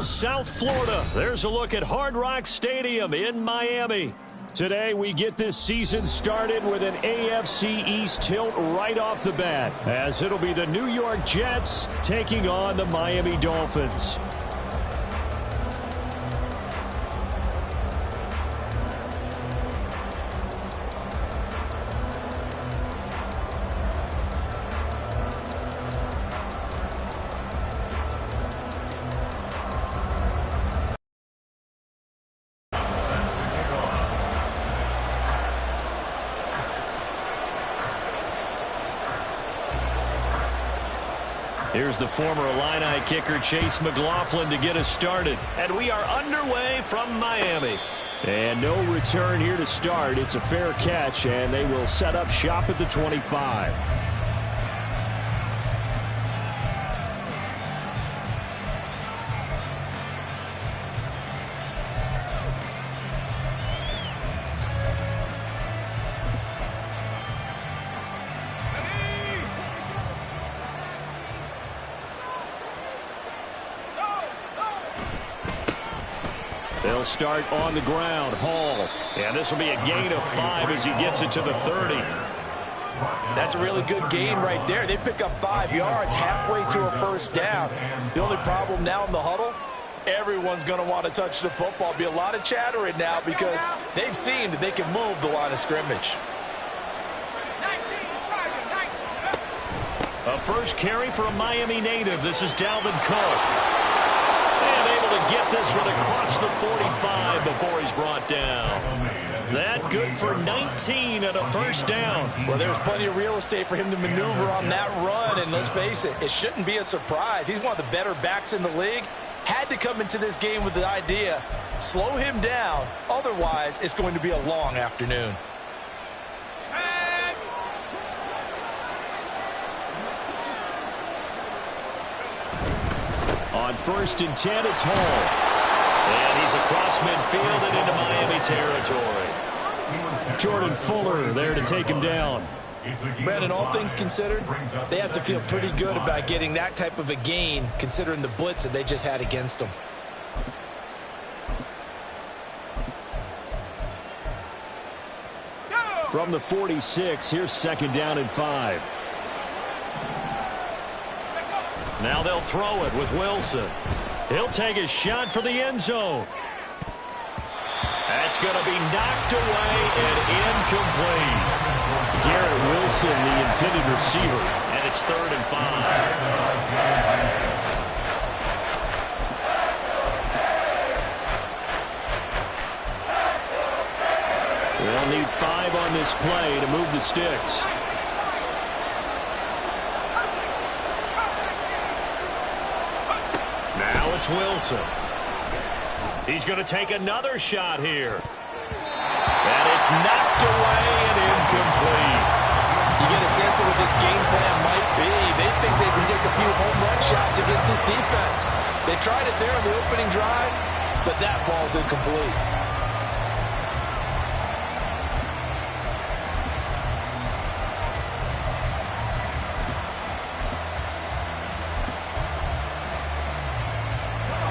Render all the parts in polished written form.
South Florida. There's a look at Hard Rock Stadium in Miami. Today we get this season started with an AFC East tilt right off the bat, as it'll be the New York Jets taking on the Miami Dolphins. Here's the former Illini kicker Chase McLaughlin to get us started. And we are underway from Miami. And no return here to start. It's a fair catch, and they will set up shop at the 25. They'll start on the ground. Hall. And this will be a gain of 5 as he gets it to the 30. That's a really good gain right there. They pick up 5 yards halfway to a first down. The only problem now in the huddle, everyone's going to want to touch the football. Be a lot of chattering now because they've seen that they can move the line of scrimmage. A first carry for a Miami native. This is Dalvin Cook. And able to get this one across the 45 before he's brought down. That good for 19 and a first down. Well, there's plenty of real estate for him to maneuver on that run. And let's face it, it shouldn't be a surprise. He's one of the better backs in the league. Had to come into this game with the idea, slow him down. Otherwise, it's going to be a long afternoon. On 1st and 10, it's Hall. And he's across midfield and into Miami territory. Jordan Fuller there to take him down. Brandon, all things considered, they have to feel pretty good about getting that type of a gain, considering the blitz that they just had against them. From the 46, here's 2nd down and 5. Now they'll throw it with Wilson. He'll take a shot for the end zone. That's going to be knocked away and incomplete. Garrett Wilson, the intended receiver. And it's 3rd and 5. They'll need 5 on this play to move the sticks. Now it's Wilson. He's going to take another shot here. And it's knocked away and incomplete. You get a sense of what this game plan might be. They think they can take a few home run shots against this defense. They tried it there on the opening drive, but that ball's incomplete.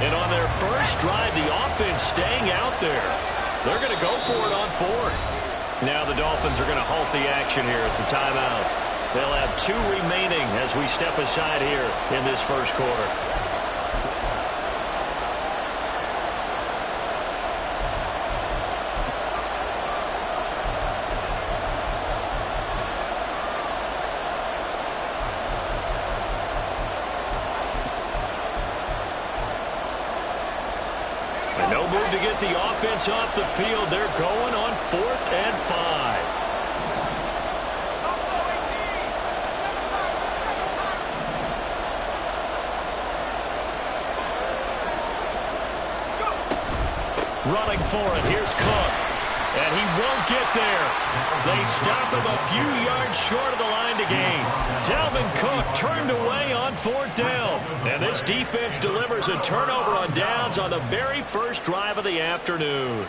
And on their first drive, the offense staying out there. They're going to go for it on 4th. Now the Dolphins are going to halt the action here. It's a timeout. They'll have 2 remaining as we step aside here in this first quarter. No move to get the offense off the field. They're going on 4th and 5. Running for it. Here's Cook. And he won't get there. They stop him a few yards short of the line to gain. Dalvin Cook turned away on 4th down. And this defense delivers a turnover on downs on the very first drive of the afternoon.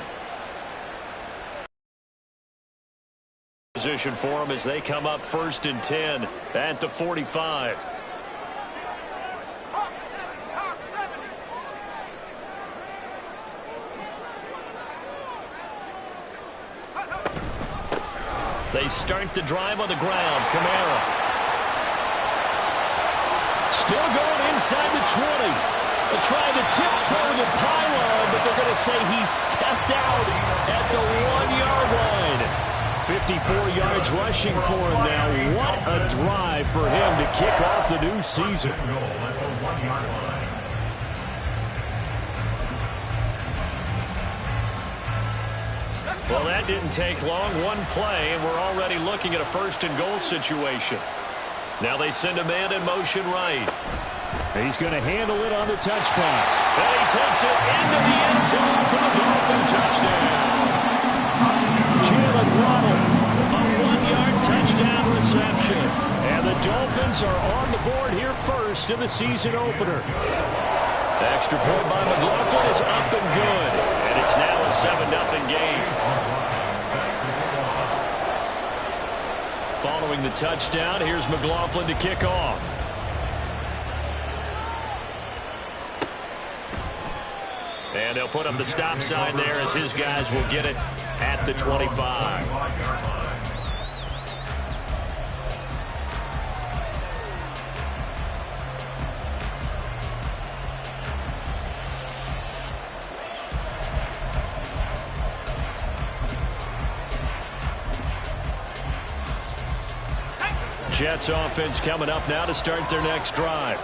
Position for them as they come up 1st and 10 at the 45. They start the drive on the ground. Kamara. Still going inside the 20. They're trying to tiptoe the pylon, but they're going to say he stepped out at the 1-yard line. 54 yards rushing for him now. What a drive for him to kick off the new season. Well, that didn't take long. One play, and we're already looking at a first-and-goal situation. Now they send a man in motion right. He's going to handle it on the touch pass. And he takes it into the end zone for the Dolphin touchdown. Jalen Waddle, a 1-yard touchdown reception. And the Dolphins are on the board here first in the season opener. The extra point by McLaughlin is up and good. And it's now a 7-0 game. Following the touchdown, here's McLaughlin to kick off. And they'll put up the stop sign there as his guys will get it at the 25. Jets offense coming up now to start their next drive.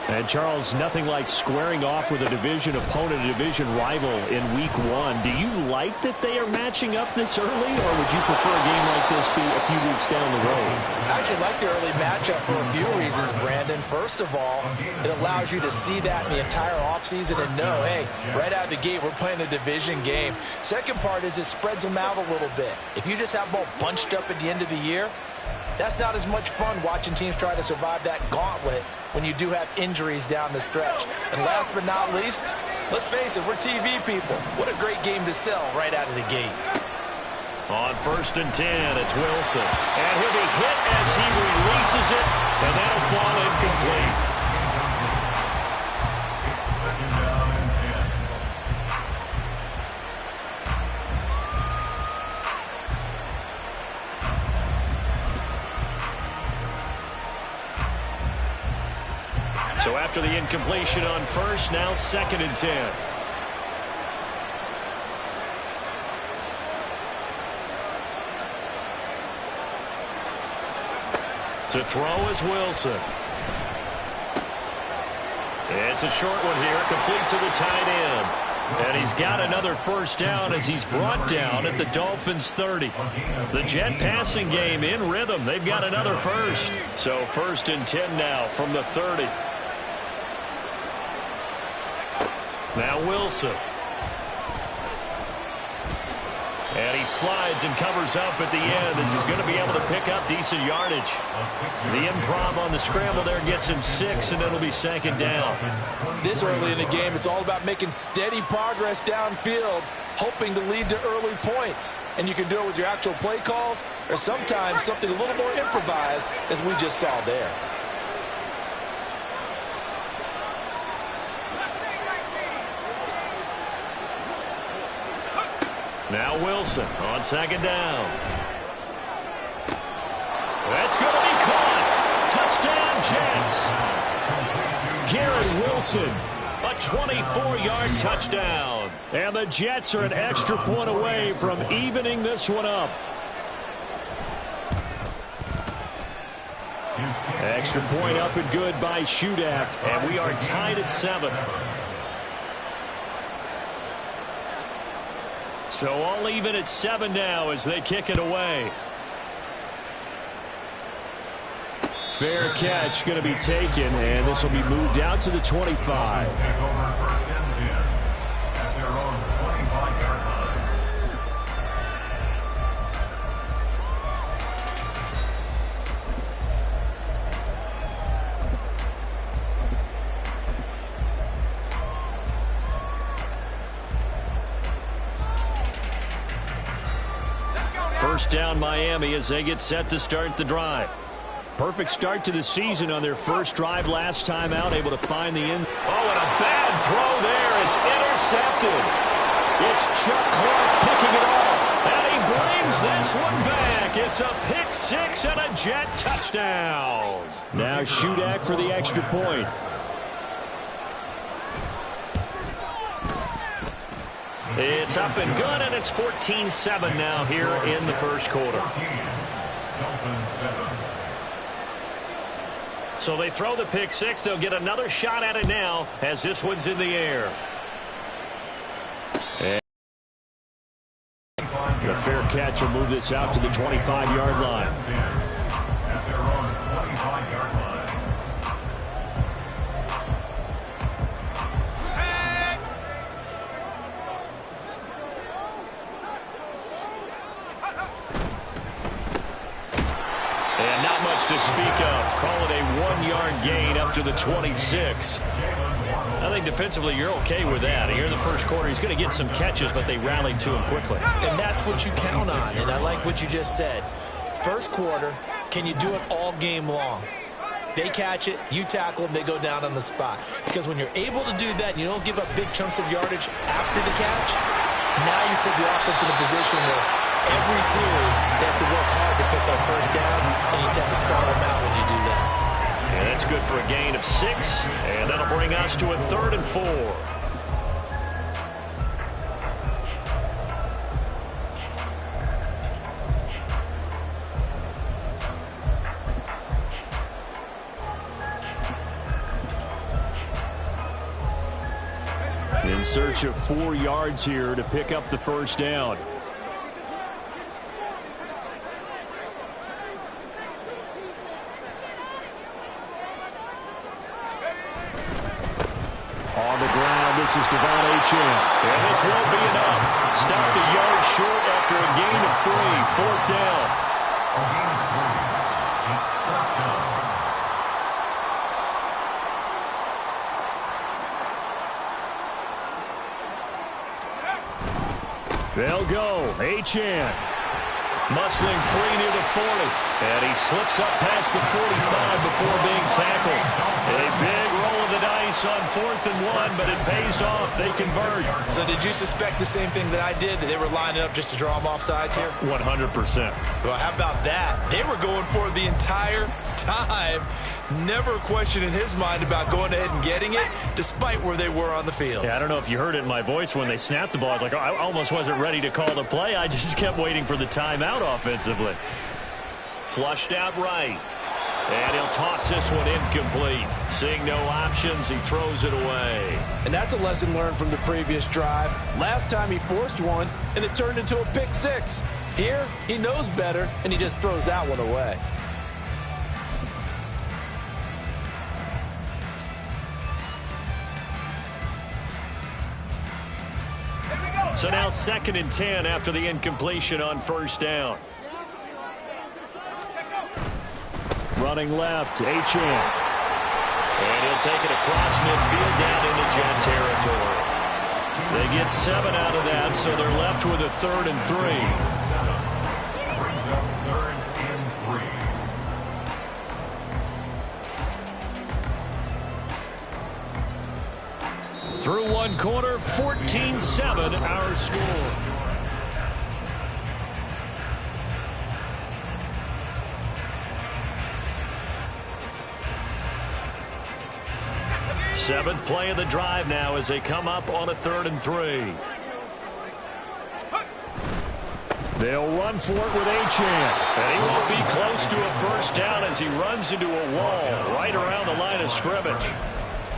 And, Charles, nothing like squaring off with a division opponent, a division rival in Week 1. Do you like that they are matching up this early, or would you prefer a game like this be a few weeks down the road? I actually like the early matchup for a few reasons, Brandon. First of all, it allows you to see that in the entire offseason and know, hey, right out of the gate, we're playing a division game. Second part is it spreads them out a little bit. If you just have them all bunched up at the end of the year, that's not as much fun watching teams try to survive that gauntlet when you do have injuries down the stretch. And last but not least, let's face it, we're TV people. What a great game to sell right out of the gate. On 1st and 10, it's Wilson. And he'll be hit as he releases it, and that'll fall incomplete. So after the incompletion on 1st, now 2nd and 10. To throw is Wilson. It's a short one here, complete to the tight end. And he's got another first down as he's brought down at the Dolphins' 30. The Jet passing game in rhythm. They've got another first. So 1st and 10 now from the 30. Now Wilson. And he slides and covers up at the end as he's going to be able to pick up decent yardage. The improv on the scramble there gets him 6, and it'll be 2nd down. This early in the game, it's all about making steady progress downfield, hoping to lead to early points. And you can do it with your actual play calls or sometimes something a little more improvised, as we just saw there. Now Wilson on 2nd down. That's going to be caught. Touchdown, Jets. Garrett Wilson, a 24-yard touchdown. And the Jets are an extra point away from evening this one up. Extra point up and good by Shudak. And we are tied at 7. So all even at 7 now as they kick it away. Fair catch going to be taken, and this will be moved out to the 25. First down Miami as they get set to start the drive. Perfect start to the season on their first drive last time out, able to find the end. Oh, and a bad throw there. It's intercepted. It's Chuck Clark picking it off. And he brings Runs this one back. It's a pick six and a Jet touchdown. Now Shudak for the extra point. It's up and good, and it's 14-7 now here in the first quarter. So they throw the pick six. They'll get another shot at it now as this one's in the air. And the fair catch will move this out to the 25-yard line. And not much to speak of. Call it a 1-yard gain up to the 26. I think defensively you're okay with that. Here in the first quarter, he's going to get some catches, but they rallied to him quickly. And that's what you count on, and I like what you just said. First quarter, can you do it all game long? They catch it, you tackle them, they go down on the spot. Because when you're able to do that, and you don't give up big chunks of yardage after the catch, now you put the offense in a position where every series they have to work hard to pick up first downs, and you tend to stall them out when you do that. And that's good for a gain of 6, and that'll bring us to a 3rd and 4. In search of 4 yards here to pick up the first down. On the ground, this is Devon Achane. And this won't be enough. Stopped a yard short after a gain of 3. 4th down. They'll go. Achane. Muscling free near the 40. And he slips up past the 45 before being tackled. A big roll of the dice on 4th and 1, but it pays off. They convert. So did you suspect the same thing that I did, that they were lining up just to draw them off sides here? 100%. Well, how about that? They were going for it the entire time. Never a question in his mind about going ahead and getting it, despite where they were on the field. Yeah, I don't know if you heard it in my voice when they snapped the ball. I was like, oh, I almost wasn't ready to call the play. I just kept waiting for the timeout offensively. Flushed out right. And he'll toss this one incomplete. Seeing no options, he throws it away. And that's a lesson learned from the previous drive. Last time he forced one, and it turned into a pick six. Here, he knows better, and he just throws that one away. So now 2nd and 10 after the incompletion on 1st down. Running left, Achane. And he'll take it across midfield down into Jet territory. They get 7 out of that, so they're left with a 3rd and 3. Through 1 quarter, 14-7 our score. Seventh play of the drive now as they come up on a 3rd and 3. They'll run for it with Achane. And he won't be close to a first down as he runs into a wall right around the line of scrimmage.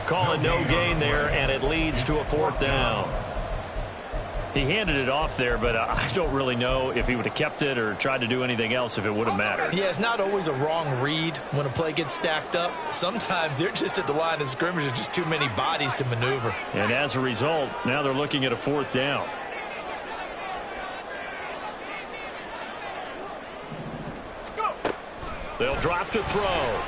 Calling no gain there, and it leads to a 4th down. He handed it off there, but I don't really know if he would have kept it or tried to do anything else if it would have mattered. Yeah, it's not always a wrong read when a play gets stacked up. Sometimes they're just at the line of scrimmage. There's just too many bodies to maneuver. And as a result, now they're looking at a 4th down. They'll drop to throw.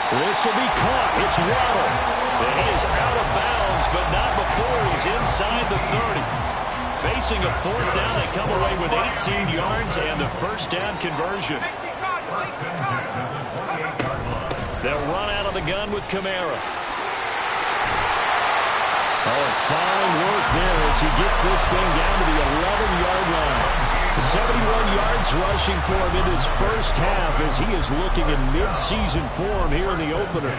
This will be caught. It's Waddle. And he is out of bounds, but not before he's inside the 30. Facing a 4th down, they come away with 18 yards and the first down conversion. They'll run out of the gun with Kamara. Oh, fine work there as he gets this thing down to the 11-yard line. 71 yards rushing for him in his first half as he is looking in mid-season form here in the opener.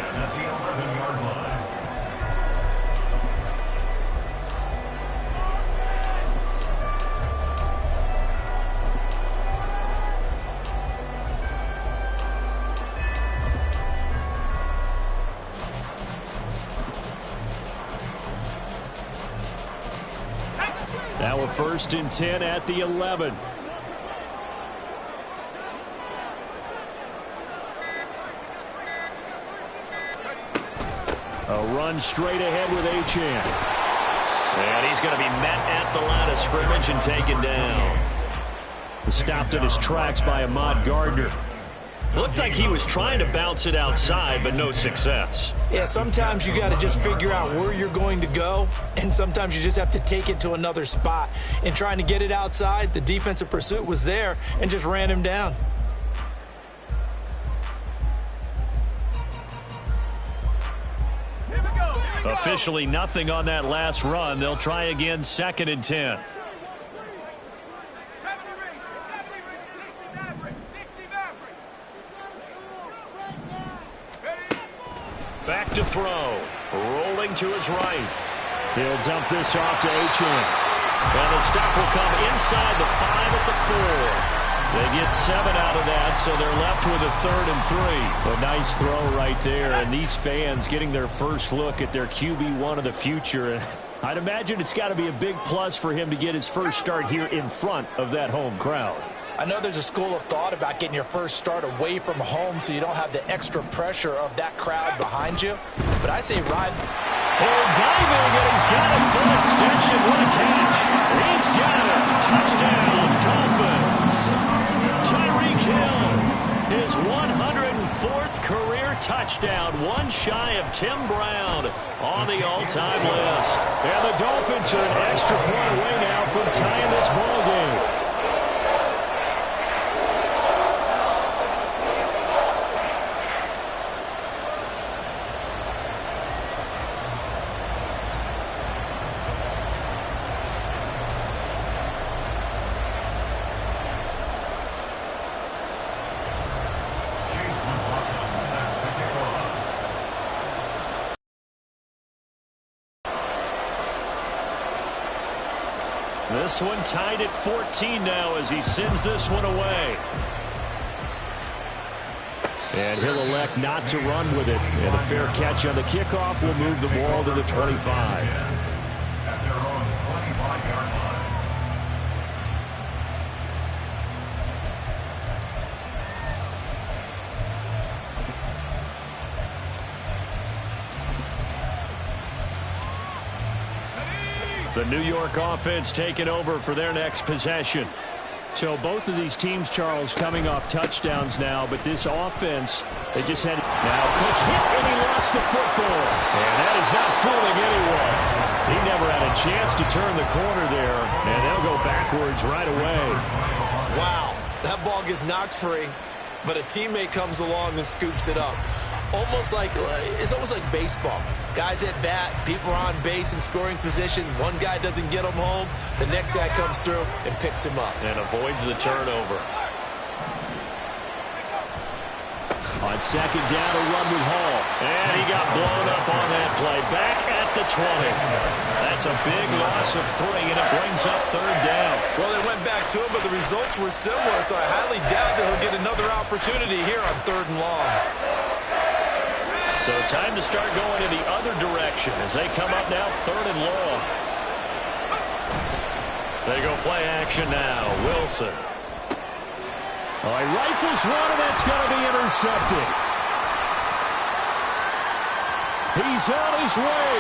Now a 1st and 10 at the 11. A run straight ahead with Achane. And he's going to be met at the line of scrimmage and taken down. Stopped in his tracks by Ahmad Gardner. Looked like he was trying to bounce it outside, but no success. Yeah, sometimes you got to just figure out where you're going to go, and sometimes you just have to take it to another spot. In trying to get it outside, the defensive pursuit was there and just ran him down. Officially nothing on that last run. They'll try again, 2nd and 10. Back to throw. Rolling to his right. He'll dump this off to Achane. And the stop will come inside the 5 at the 4. They get 7 out of that, so they're left with a 3rd and 3. A nice throw right there, and these fans getting their first look at their QB1 of the future. I'd imagine it's got to be a big plus for him to get his first start here in front of that home crowd. I know there's a school of thought about getting your first start away from home so you don't have the extra pressure of that crowd behind you. But I say ride. Hill diving, and he's got it full extension. What a catch. He's got it. Touchdown, Dolphins. Tyreek Hill, his 104th career touchdown, one shy of Tim Brown on the all-time list. And the Dolphins are an extra point away now from tying this ball game. This one tied at 14 now as he sends this one away. And he'll elect not to run with it. And a fair catch on the kickoff will move the ball to the 25. The New York offense taking over for their next possession. So both of these teams, Charles, coming off touchdowns now, but this offense, they just had... Now Cook hit and he lost the football. And that is not fooling anyone. He never had a chance to turn the corner there, and they'll go backwards right away. Wow, that ball gets knocked free, but a teammate comes along and scoops it up. It's almost like baseball. Guys at bat, people are on base in scoring position. One guy doesn't get him home. The next guy comes through and picks him up. And avoids the turnover. On 2nd down, a run with Hall. And he got blown up on that play. Back at the 20. That's a big loss of 3, and it brings up 3rd down. Well, they went back to him, but the results were similar, so I highly doubt that he'll get another opportunity here on 3rd and long. So time to start going in the other direction as they come up now 3rd and long. They go play action now. Wilson. Oh, he rifles one, and that's going to be intercepted. He's on his way.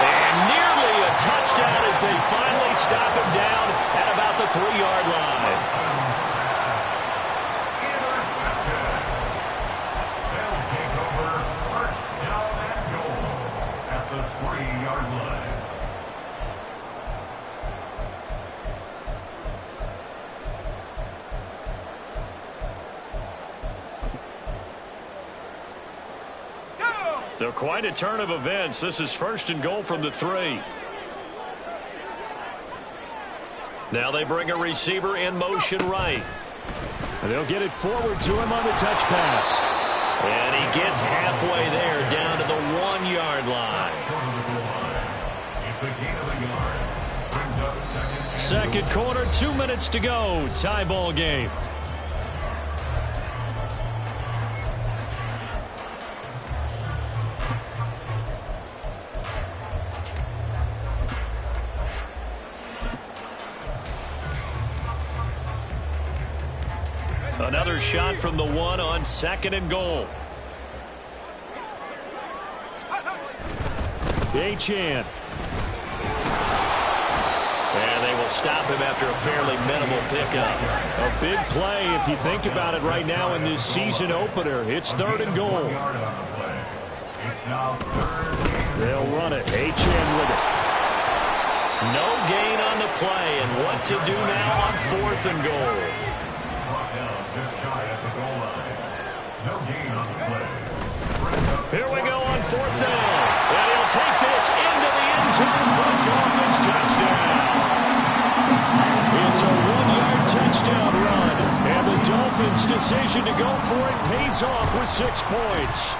And nearly a touchdown as they finally stop him down at about the 3-yard line. So quite a turn of events. This is 1st and goal from the 3. Now they bring a receiver in motion right. And they'll get it forward to him on the touch pass. And he gets halfway there, down to the 1-yard line. Second quarter, 2 minutes to go. Tie ball game. Another shot from the 1 on 2nd and goal. Achane. And they will stop him after a fairly minimal pickup. A big play if you think about it right now in this season opener. It's 3rd and goal. They'll run it. Achane with it. No gain on the play, and what to do now on 4th and goal. Here we go on 4th down. And he'll take this into the end zone for a Dolphins touchdown. It's a 1-yard touchdown run. And the Dolphins' decision to go for it pays off with 6 points.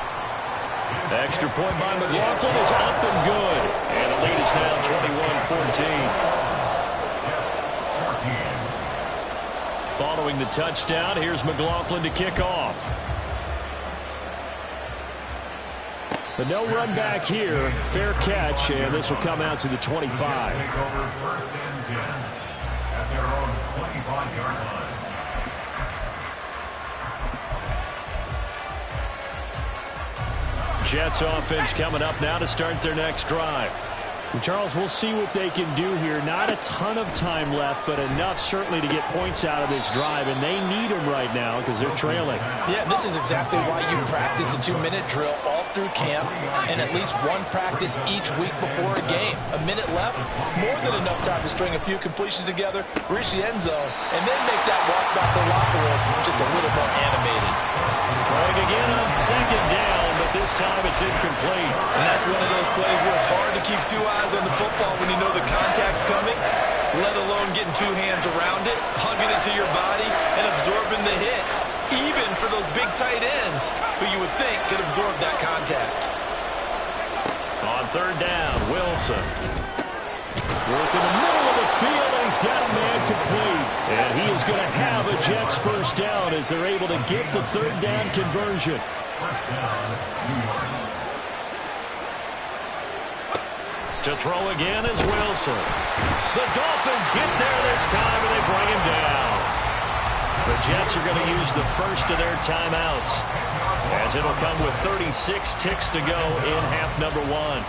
Extra point by McLaughlin is up and good. And the lead is now 21-14. Following the touchdown, here's McLaughlin to kick off. But no run back here. Fair catch, and this will come out to the 25. Jets offense coming up now to start their next drive. And Charles, we'll see what they can do here. Not a ton of time left, but enough certainly to get points out of this drive, and they need them right now because they're trailing. Yeah, this is exactly why you practice a 2-minute drill all through camp and at least one practice each week before a game. A minute left, more than enough time to string a few completions together, reach the end zone, and then make that walk back to the locker room just a little more animated. Throwing again on 2nd down, but this time it's incomplete. And that's one of those plays where it's hard to keep 2 eyes on the football when you know the contact's coming, let alone getting 2 hands around it, hugging it to your body, and absorbing the hit, even for those big tight ends who you would think could absorb that contact. On 3rd down, Wilson. Work in the middle of the field, and he's got a man complete. And he is going to have a Jets first down as they're able to get the 3rd down conversion. To throw again is Wilson. The Dolphins get there this time, and they bring him down. The Jets are going to use the first of their timeouts, as it'll come with 36 ticks to go in half number 1.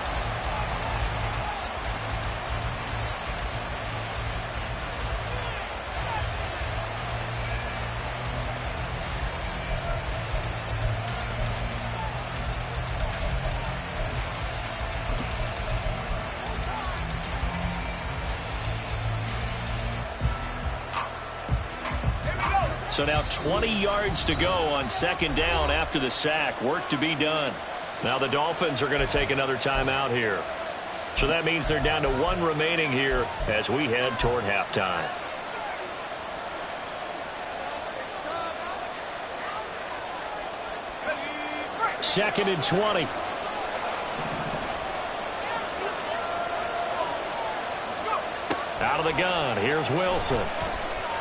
So now 20 yards to go on 2nd down after the sack. Work to be done. Now the Dolphins are going to take another timeout here. So that means they're down to 1 remaining here as we head toward halftime. Second and 20. Out of the gun, here's Wilson.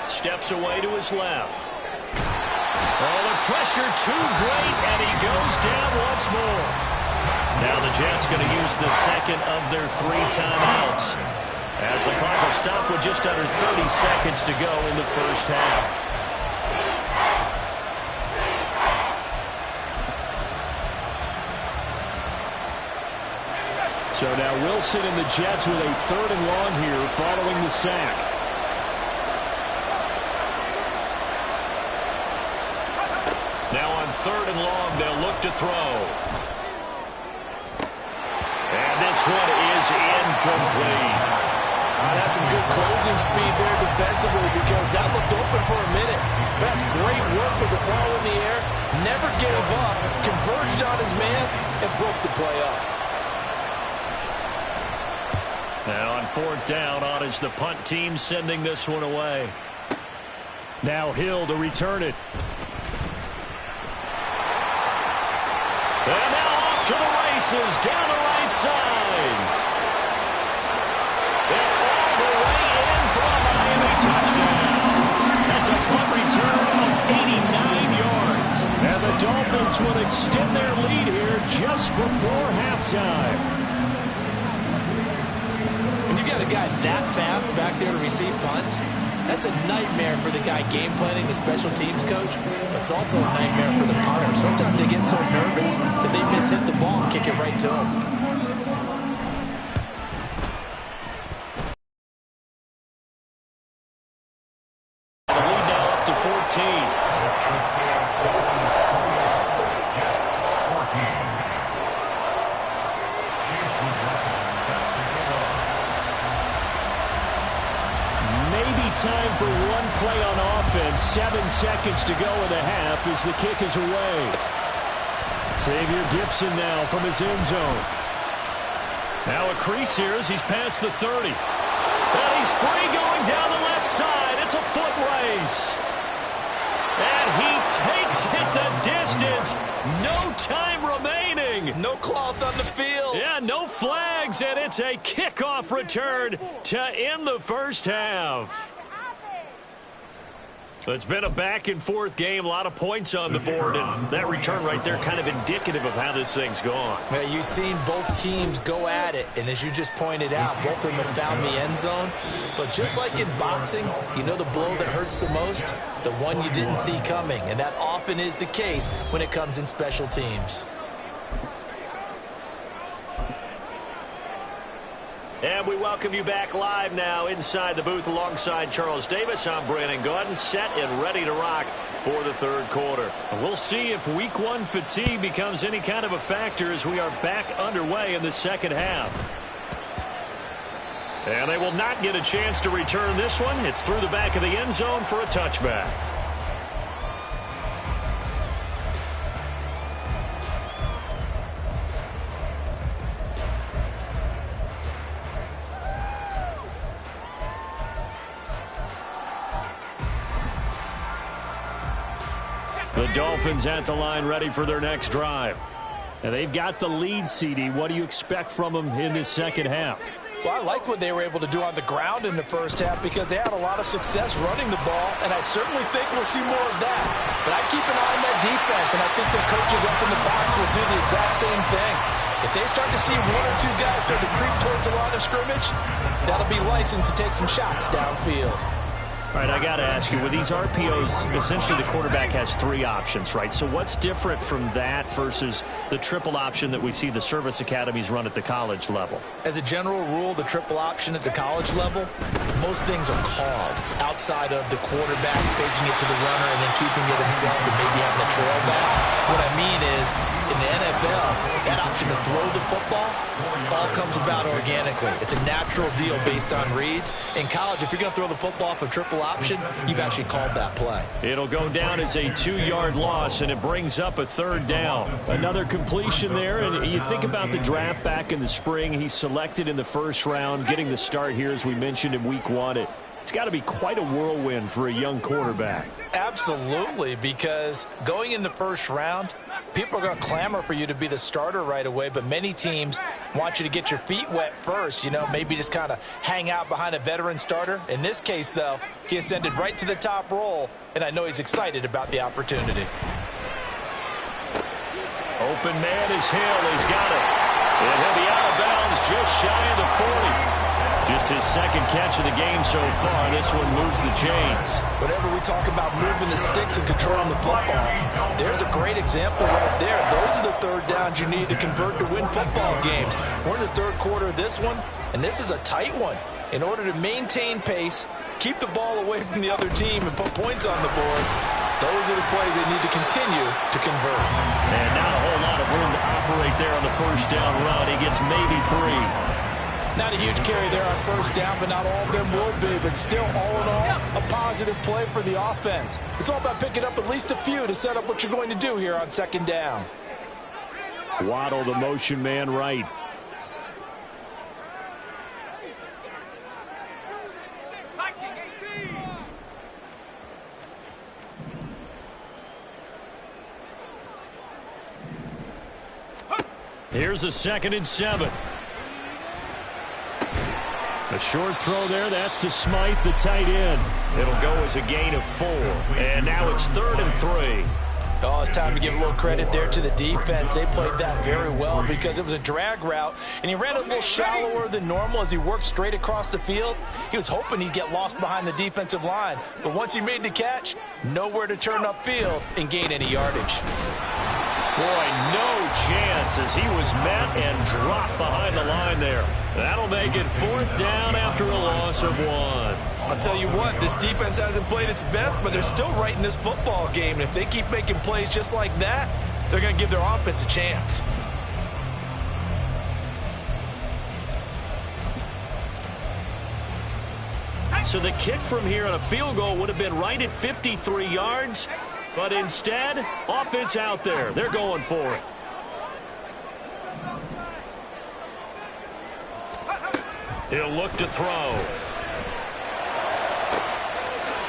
Steps away to his left. Oh, the pressure too great, and he goes down once more. Now the Jets going to use the second of their 3 timeouts, as the clock will stop with just under 30 seconds to go in the first half. So now Wilson and the Jets with a 3rd and long here following the sack. Now on 3rd and long, they'll look to throw. And this one is incomplete. That's some good closing speed there defensively, because that looked open for a minute. That's great work with the ball in the air. Never gave up, converged on his man, and broke the play up. Now on fourth down, on is the punt team sending this one away. Now Hill to return it. And now off to the races down the right side. And all the way in for a Miami touchdown. That's a punt return of 89 yards. And the Dolphins will extend their lead here just before halftime. When you got a guy that fast back there to receive punts, that's a nightmare for the guy game planning, the special teams coach, but it's also a nightmare for the punter. Sometimes they get so nervous that they mishit the ball and kick it right to them. Time for one play on offense. 7 seconds to go in the half as the kick is away. Xavier Gipson now from his end zone. Now a crease here as he's past the 30. And he's free going down the left side. It's a foot race. And he takes it the distance. No time remaining. No cloth on the field. Yeah, no flags, and it's a kickoff return to end the first half. It's been a back-and-forth game, a lot of points on the board, and that return right there kind of indicative of how this thing's gone. Well, you've seen both teams go at it, and as you just pointed out, both of them have found the end zone. But just like in boxing, you know the blow that hurts the most? The one you didn't see coming, and that often is the case when it comes in special teams. And we welcome you back live now inside the booth alongside Charles Davis. I'm Brandon Gaudin, set and ready to rock for the third quarter. And we'll see if week one fatigue becomes any kind of a factor as we are back underway in the second half. And they will not get a chance to return this one. It's through the back of the end zone for a touchback. The Dolphins at the line ready for their next drive. And they've got the lead, CD. What do you expect from them in this second half? Well, I like what they were able to do on the ground in the first half because they had a lot of success running the ball, and I certainly think we'll see more of that. But I keep an eye on that defense, and I think the coaches up in the box will do the exact same thing. If they start to see one or two guys start to creep towards the line of scrimmage, that'll be licensed to take some shots downfield. All right, I got to ask you, with these RPOs, essentially the quarterback has 3 options, right? So what's different from that versus the triple option that we see the service academies run at the college level? As a general rule, the triple option at the college level, most things are called outside of the quarterback faking it to the runner and then keeping it himself and maybe having a trail back. What I mean is, in the NFL, that option to throw the football all comes about organically. It's a natural deal based on reads. In college, if you're going to throw the football for triple option, you've actually called that play. It'll go down as a 2-yard loss, and it brings up a third down. Another completion there, and you think about the draft back in the spring. He's selected in the first round, getting the start here, as we mentioned, in week 1. It's got to be quite a whirlwind for a young quarterback. Absolutely, because going in the first round, people are going to clamor for you to be the starter right away, but many teams want you to get your feet wet first, maybe just kind of hang out behind a veteran starter. In this case, though, he ascended right to the top roll, and I know he's excited about the opportunity. Open man is Hill. He's got it. And he'll be out of bounds just shy of the 40. Just his second catch of the game so far. This one moves the chains. Whenever we talk about moving the sticks and controlling the football, there's a great example right there. Those are the third downs you need to convert to win football games. We're in the third quarter of this one, and this is a tight one. In order to maintain pace, keep the ball away from the other team, and put points on the board, those are the plays they need to continue to convert. And not a whole lot of room to operate there on the first down run. He gets maybe 3. Not a huge carry there on first down, but not all of them will be. But still, all in all, a positive play for the offense. It's all about picking up at least a few to set up what you're going to do here on second down. Waddle, the motion man right. Here's a 2nd and 7. A short throw there. That's to Smythe, the tight end. It'll go as a gain of 4. And now it's 3rd and 3. Oh, it's time to give a little credit there to the defense. They played that very well because it was a drag route, and he ran a little shallower than normal as he worked straight across the field. He was hoping he'd get lost behind the defensive line, but once he made the catch, nowhere to turn upfield and gain any yardage. Boy, no chance as he was met and dropped behind the line there. That'll make it 4th down after a loss of 1. I'll tell you what, this defense hasn't played its best, but they're still right in this football game. And if they keep making plays just like that, they're going to give their offense a chance. So the kick from here on a field goal would have been right at 53 yards, but instead, offense out there. They're going for it. He'll look to throw.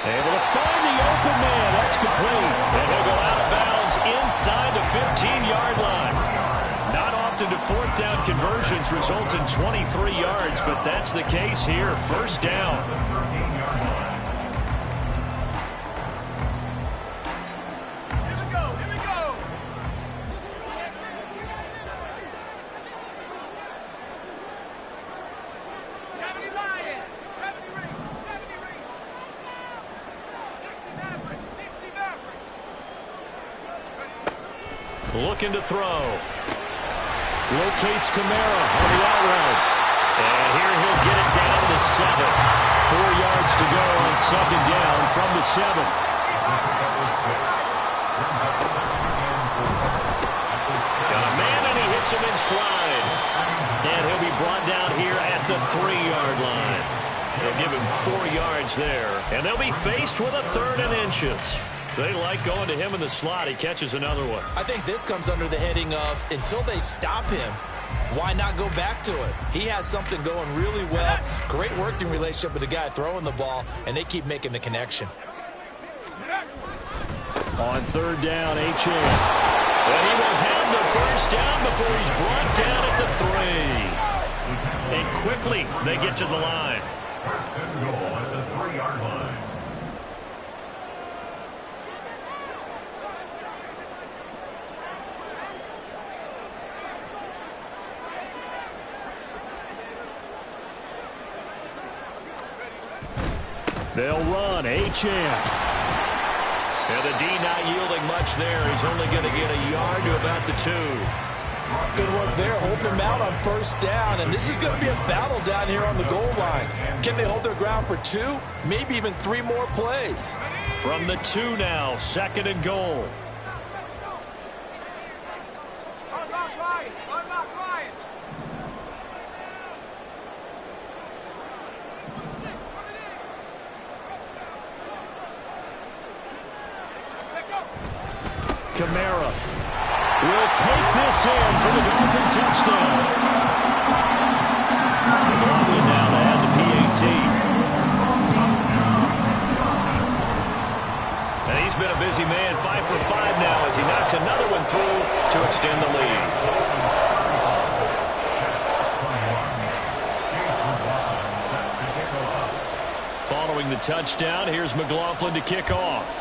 Able to find the open man. That's complete. And he'll go out of bounds inside the 15-yard line. Not often do 4th down conversions result in 23 yards, but that's the case here. 1st down. Looking to throw. Locates Kamara on the out route. And here he'll get it down to the 7. 4 yards to go on 2nd down from the 7. Got a man and he hits him in stride. And he'll be brought down here at the 3-yard line. They'll give him 4 yards there. And they'll be faced with a 3rd and inches. They like going to him in the slot. He catches another one. I think this comes under the heading of until they stop him, why not go back to it? He has something going really well. Great working relationship with the guy throwing the ball, and they keep making the connection. On 3rd down, H.A. And he will have the 1st down before he's brought down at the 3. And quickly they get to the line. 1st and goal at the 3-yard line. They'll run. Achane. And the D not yielding much there. He's only going to get a yard to about the 2. Good work there, holding them out on 1st down. And this is going to be a battle down here on the goal line. Can they hold their ground for 2, maybe even 3 more plays? From the 2 now, 2nd and goal. Kamara will take this in for the Dolphin touchdown. The Dolphin now to add the PAT. And he's been a busy man, 5 for 5 now as he knocks another one through to extend the lead. Following the touchdown, here's McLaughlin to kick off.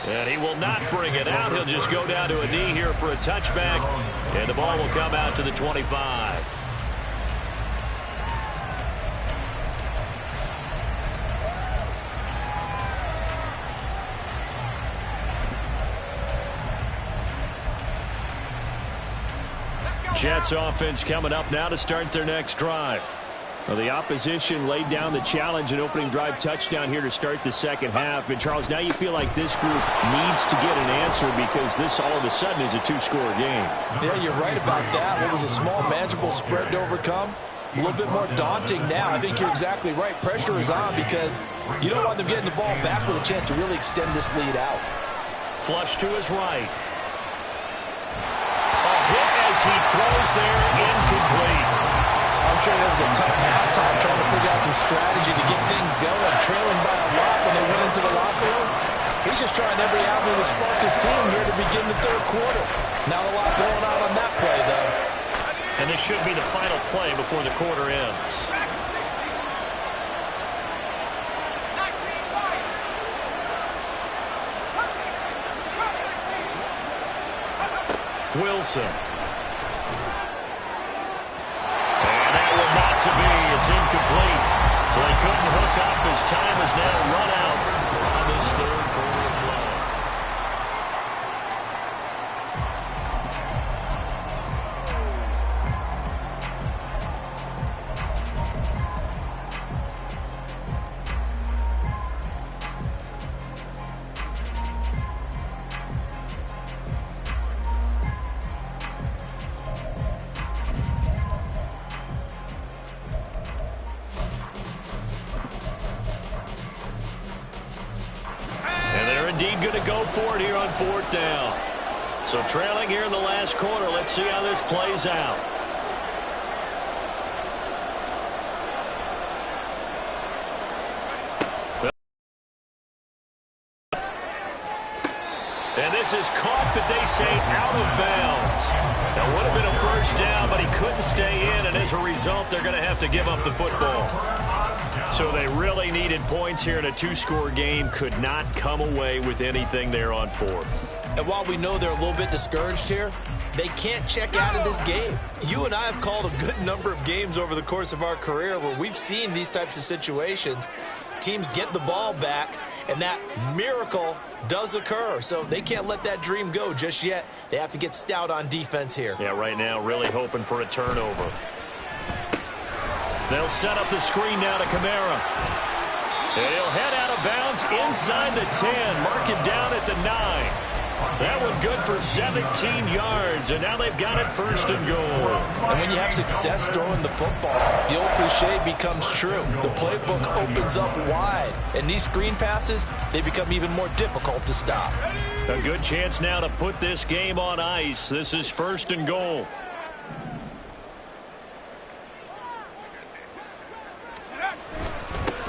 And he will not bring it out. He'll just go down to a knee here for a touchback. And the ball will come out to the 25. Jets offense coming up now to start their next drive. Well, the opposition laid down the challenge and opening drive touchdown here to start the second half. And, Charles, now you feel like this group needs to get an answer because this all of a sudden is a 2-score game. Yeah, you're right about that. It was a small, manageable spread to overcome. A little bit more daunting now. I think you're exactly right. Pressure is on because you don't want them getting the ball back with a chance to really extend this lead out. Flush to his right. A hit as he throws there, incomplete. I'm sure that was a tough halftime trying to figure out some strategy to get things going. Trailing by a lot when they went into the locker room. He's just trying every avenue to spark his team here to begin the third quarter. Not a lot going on that play, though. And this should be the final play before the quarter ends. Wilson. And that one not to be. It's incomplete. So they couldn't hook up. His time is now run out on this third quarter play. Indeed going to go for it here on fourth down. So trailing here in the last quarter. Let's see how this plays out. And this is caught, that they say, out of bounds. That would have been a first down, but he couldn't stay in, and as a result, they're going to have to give up the football. So they really needed points here in a two-score game. Could not come away with anything there on fourth. And while we know they're a little bit discouraged here, they can't check out of this game. You and I have called a good number of games over the course of our career where we've seen these types of situations. Teams get the ball back, and that miracle does occur. So they can't let that dream go just yet. They have to get stout on defense here. Yeah, right now really hoping for a turnover. They'll set up the screen now to Kamara. He'll head out of bounds inside the 10. Mark it down at the 9. That one good for 17 yards, and now they've got it first and goal. And when you have success throwing the football, the old cliche becomes true. The playbook opens up wide, and these screen passes, they become even more difficult to stop. A good chance now to put this game on ice. This is first and goal.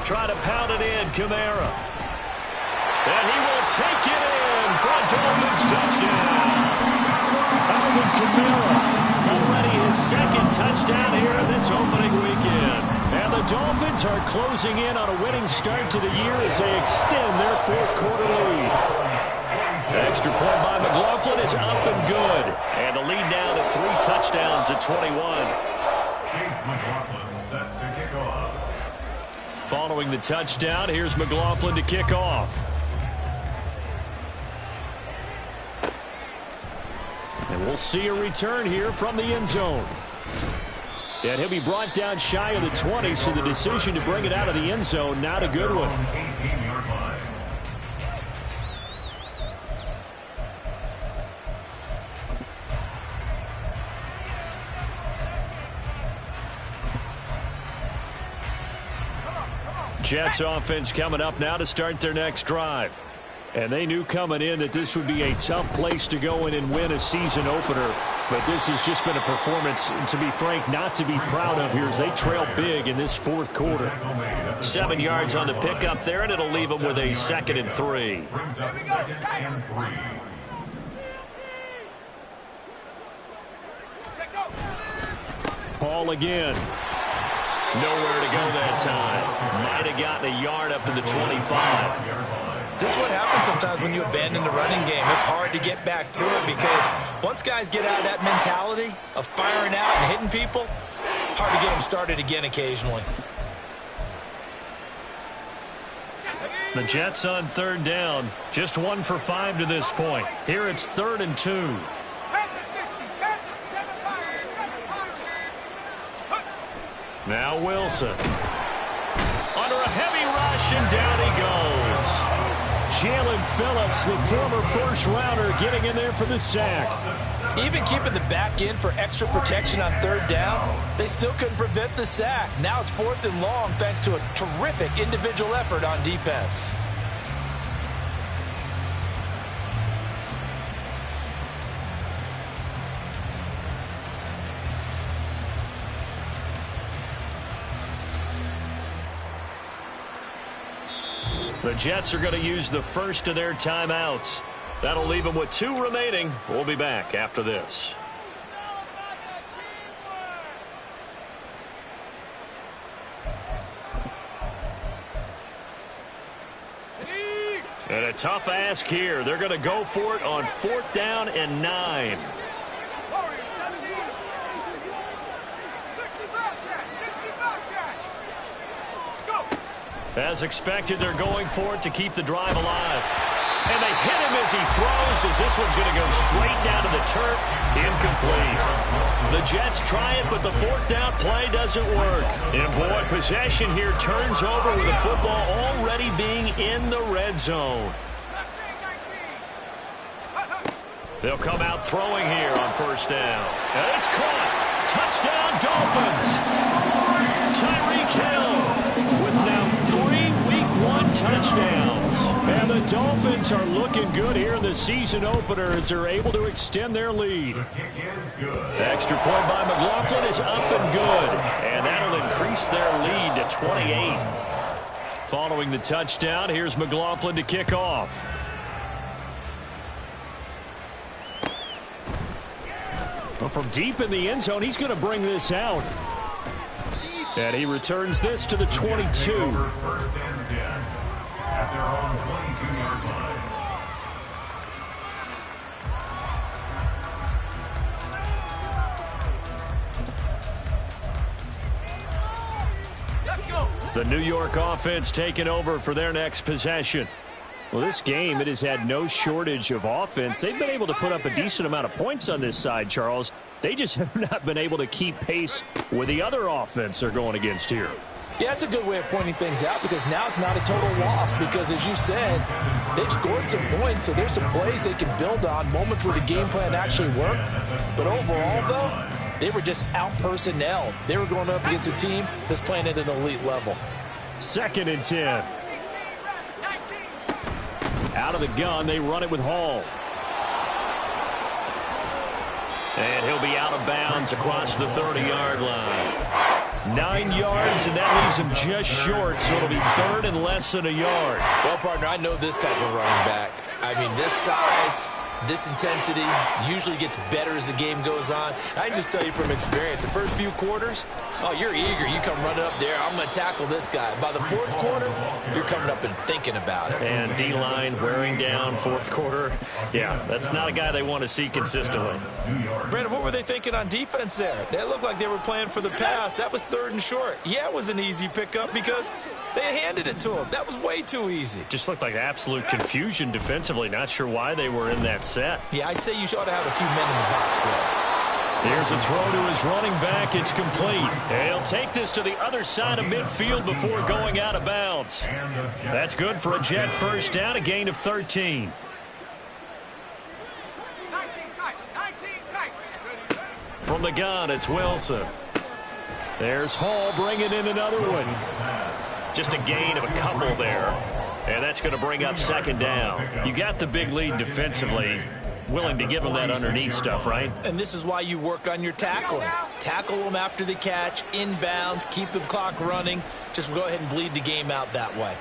Try to pound it in, Kamara. And he will take it in for a Dolphins touchdown. Alvin Kamara, already his second touchdown here in this opening weekend. And the Dolphins are closing in on a winning start to the year as they extend their fourth quarter lead. Extra point by McLaughlin is up and good. And the lead now to 3 touchdowns at 21. Chase McLaughlin set to kick off. Following the touchdown, here's McLaughlin to kick off. And we'll see a return here from the end zone. And he'll be brought down shy of the 20, so the decision to bring it out of the end zone, not a good one. 18-yard line. Jets offense coming up now to start their next drive. And they knew coming in that this would be a tough place to go in and win a season opener. But this has just been a performance, to be frank, not to be proud of here as they trail big in this fourth quarter. 7 yards on the pickup there, and it'll leave them with a 2nd and 3. Brings up 2nd and 3. Paul again. Nowhere to go that time. Might have gotten a yard up to the 25. This is what happens sometimes when you abandon the running game. It's hard to get back to it because once guys get out of that mentality of firing out and hitting people, hard to get them started again occasionally. The Jets on 3rd down. Just 1 for 5 to this point. Here it's 3rd and 2. Now Wilson. Under a heavy rush, and down he goes. Jalen Phillips, the former first-rounder, getting in there for the sack. Even keeping the back end for extra protection on 3rd down, they still couldn't prevent the sack. Now it's 4th and long thanks to a terrific individual effort on defense. The Jets are going to use the first of their timeouts. That'll leave them with 2 remaining. We'll be back after this. And a tough ask here. They're going to go for it on 4th down and 9. As expected, they're going for it to keep the drive alive. And they hit him as he throws, as this one's going to go straight down to the turf. Incomplete. The Jets try it, but the 4th down play doesn't work. And boy, possession here turns over with the football already being in the red zone. They'll come out throwing here on 1st down. And it's caught. Touchdown, Dolphins. Tyreek Hill with now 3 Week 1 touchdowns. And the Dolphins are looking good here in the season opener as they're able to extend their lead. The extra point by McLaughlin is up and good. And that'll increase their lead to 28. Following the touchdown, here's McLaughlin to kick off. Well, from deep in the end zone, he's going to bring this out. And he returns this to the 22. First and 10 at their own 22-yard line. The New York offense taking over for their next possession. Well, this game, it has had no shortage of offense. They've been able to put up a decent amount of points on this side, Charles. They just have not been able to keep pace with the other offense they're going against here. Yeah, that's a good way of pointing things out because now it's not a total loss because, as you said, they've scored some points, so there's some plays they can build on, moments where the game plan actually worked. But overall, though, they were just out-personnelled. They were going up against a team that's playing at an elite level. 2nd and 10. Out of the gun, they run it with Hall. And he'll be out of bounds across the 30-yard line. 9 yards, and that leaves him just short, so it'll be 3rd and less than a yard. Well, partner, I know this type of running back. I mean, this size, this intensity usually gets better as the game goes on. I can just tell you from experience, the first few quarters, oh, you're eager. You come running up there, I'm going to tackle this guy. By the 4th quarter, you're coming up and thinking about it. And D-line wearing down 4th quarter. Yeah, that's not a guy they want to see consistently. Brandon, what were they thinking on defense there? They looked like they were playing for the pass. That was 3rd and short. Yeah, it was an easy pickup because they handed it to him. That was way too easy. Just looked like absolute confusion defensively. Not sure why they were in that set. Yeah, I'd say you ought to have a few men in the box there. Here's a throw to his running back. It's complete. And he'll take this to the other side of midfield before going out of bounds. That's good for a Jet 1st down, a gain of 13. From the gun, it's Wilson. There's Hall bringing in another one. Just a gain of a couple there. And that's going to bring up 2nd down. You got the big lead defensively. Willing to give them that underneath stuff, right? And this is why you work on your tackling. Tackle them after the catch, inbounds, keep the clock running. Just go ahead and bleed the game out that way.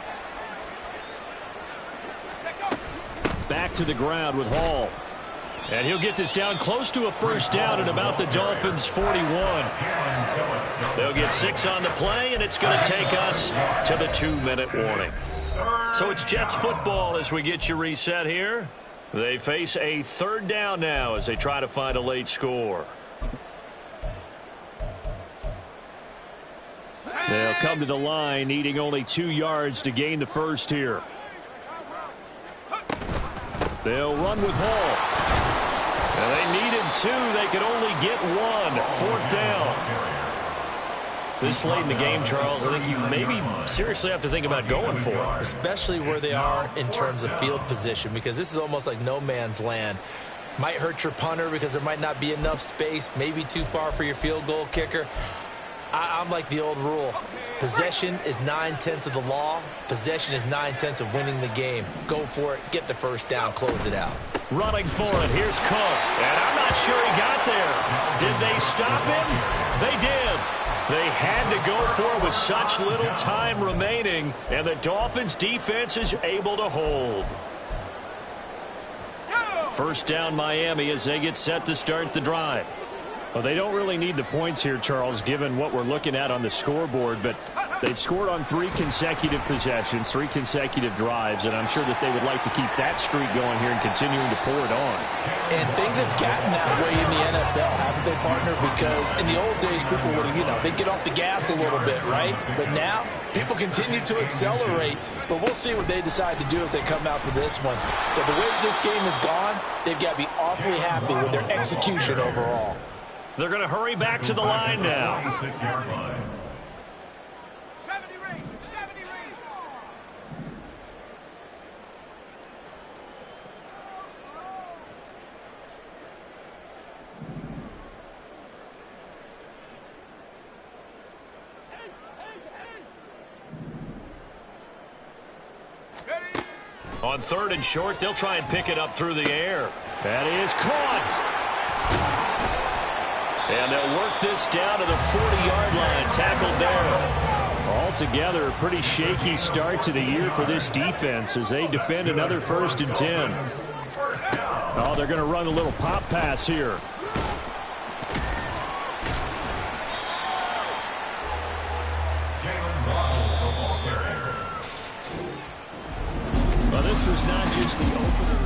Back to the ground with Hall. And he'll get this down close to a 1st down at about the Dolphins' 41. They'll get 6 on the play, and it's going to take us to the 2-minute warning. So it's Jets football as we get you reset here. They face a 3rd down now as they try to find a late score. They'll come to the line needing only 2 yards to gain the first here. They'll run with Hall. And they needed 2. They could only get 1. 4th down. This late in the game, Charles, I think you maybe seriously have to think about going for it. Especially where they are in terms of field position, because this is almost like no man's land. Might hurt your punter because there might not be enough space, maybe too far for your field goal kicker. I'm like the old rule. Possession is 9/10 of the law. Possession is 9/10 of winning the game. Go for it. Get the 1st down. Close it out. Running for it. Here's Cook. And I'm not sure he got there. Did they stop him? They did. They had to go for it with such little time remaining, and the Dolphins' defense is able to hold. First down, Miami, as they get set to start the drive. Well, they don't really need the points here, Charles, given what we're looking at on the scoreboard, but they've scored on 3 consecutive possessions, 3 consecutive drives, and I'm sure that they would like to keep that streak going here and continuing to pour it on. And things have gotten that way in the NFL, haven't they, partner? Because in the old days, people would, they'd get off the gas a little bit, right? But now, people continue to accelerate, but we'll see what they decide to do as they come out for this one. But the way this game has gone, they've got to be awfully happy with their execution overall. They're going to hurry back to the line now. 6-yard line. 70 range, 70 range. On 3rd and short, they'll try and pick it up through the air. That is caught. And they'll work this down to the 40-yard line. Tackled there. Altogether, a pretty shaky start to the year for this defense as they defend another 1st and 10. Oh, they're going to run a little pop pass here. Well, this was not just the opener.